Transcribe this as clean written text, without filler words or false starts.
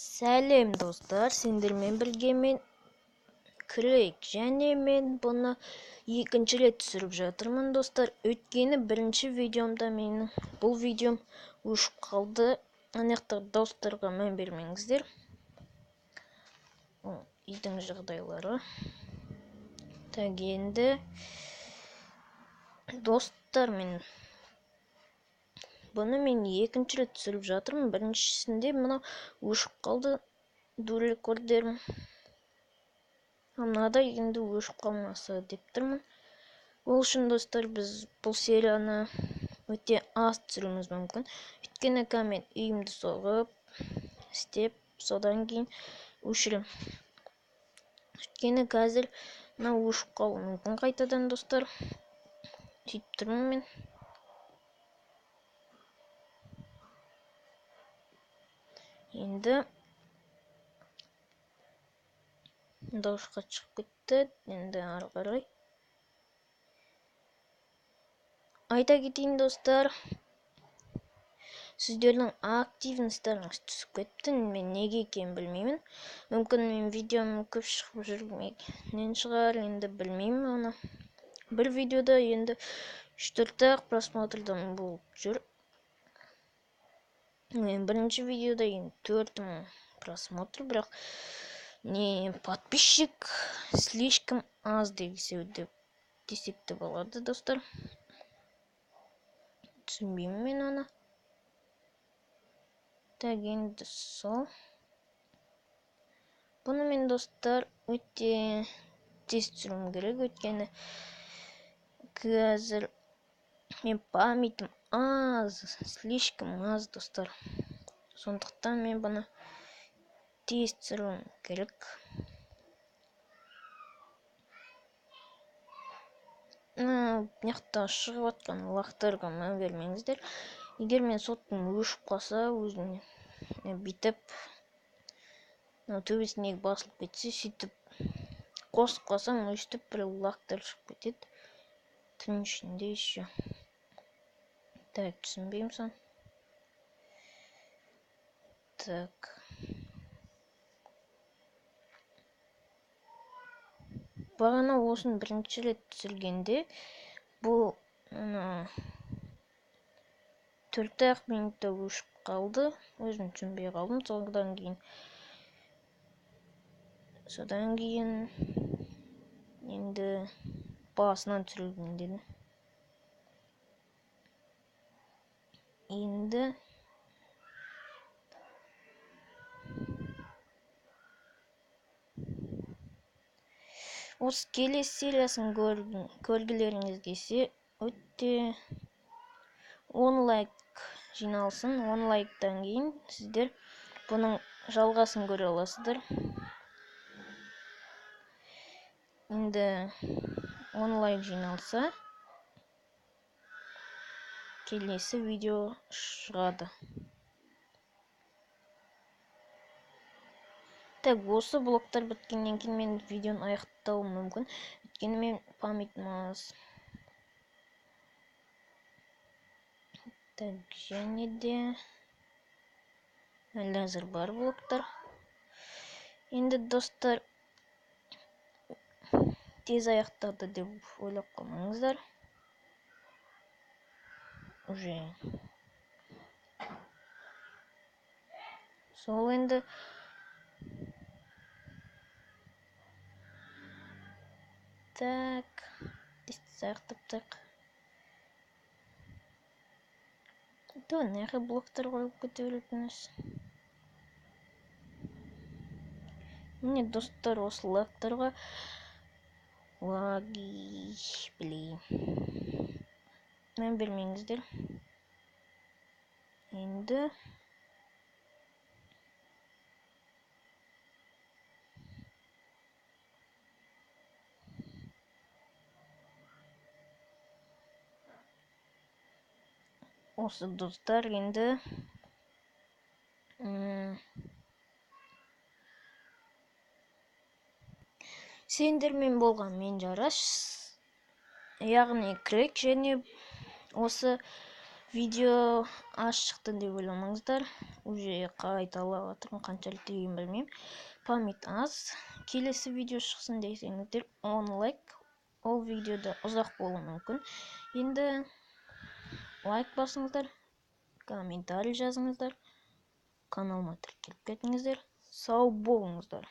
Сәлем достар, сендермен бірге мен Крейг, және мен бұны екінші рет түсіріп жатырмын достар. Өткені бірінші видеомда бұл видеом өшіп қалды. Анықтық достарға мән бермеңіздер. Үйдің жағдайлары. Так, енді достар, бұны мен екінші рет түсіріп жатырмын. Біріншісінде мына өшіп қалды рекордерім. Мынада енді өшіп қалмаса деп тұрмын. Ол үшін достар, біз бұл серияны өте аз түсіруіміз мүмкін. Өйткені мен үйімді соғып істеп, содан кейін өшірем. Өйткені қазір өшіп қалуы мүмкін қайтадан достар. Сөйтіп тұрмын мен. Енді дауысқа шығып кетті. Енді ары қарай айта кетейін достар, сіздердің активностарыңыз түсіп кетті. Мен неге екенін білмеймін. Мүмкін мен видеом көп шығып жүрмегеннен шығар, енді білмеймін оны. Бір видеода енді 3-4 просмотрдан болып жүр. Бірінші видеода енді 4000 просмотр, бірақ подписчик слишком аз десек те болады достар. Түсінбеймін мен оны. Так, енді сол. Бұны мен достар өте тез түсіруім керек, өйткені қазір мен памятім аз, слишком аз достар. Сондықтан мен бұны тез түсіруім керек. Мынақты шығып жатқан лақтарға мән бермеңіздер. Егер мен соттың өшіп қалса, өзіне бүйтіп төбесіне басылып кетсе, сөйтіп қосып қалсам, өстіп бір лақтар шығып кетеді. Түн ішінде еще. Так, түсінбеймін сон. Так. Бағана осын бірінші рет түсіргенде, бұл 4 минутта өшіп қалды. Өзім түсінбей қалдым. Содан кейін енді басынан түсірілген деді. Енді осы келесі сериясын көргілеріңіз келсе, өте 10 лайк жиналсын. 10 лайктан кейін сіздер бұның жалғасын көре аласыздар. Енді 10 лайк жиналса, келесі видео шығады. Так, осы блоктар біткеннен кейін мен видеоны аяқтауым мүмкін. Өйткені мен памятім аз. Так, және де әлі әзір бар блоктар. Енді достар, тез аяқтады деп ойлап қалмаңыздар. Уже сол енді так, аяқтаптық. Неғі блоктар қойып кете беретініз. Міне достар, осы лайктарға мән бермеңіздер. Енді осы достар, енді сендермен болған мен Жарас, яғни Крейг, және осы Видео аз шықты деп ойламаңыздар. Уже қайталап жатырмын, қаншалық деген білмеймін. Память аз. Келесі видео шықсын десеңіздер 10 лайк. Ол видеода ұзақ болуы мүмкін. Енді лайк басыңыздар, комментарий жазыңыздар, каналыма тіркеліп кетіңіздер. Сау болыңыздар.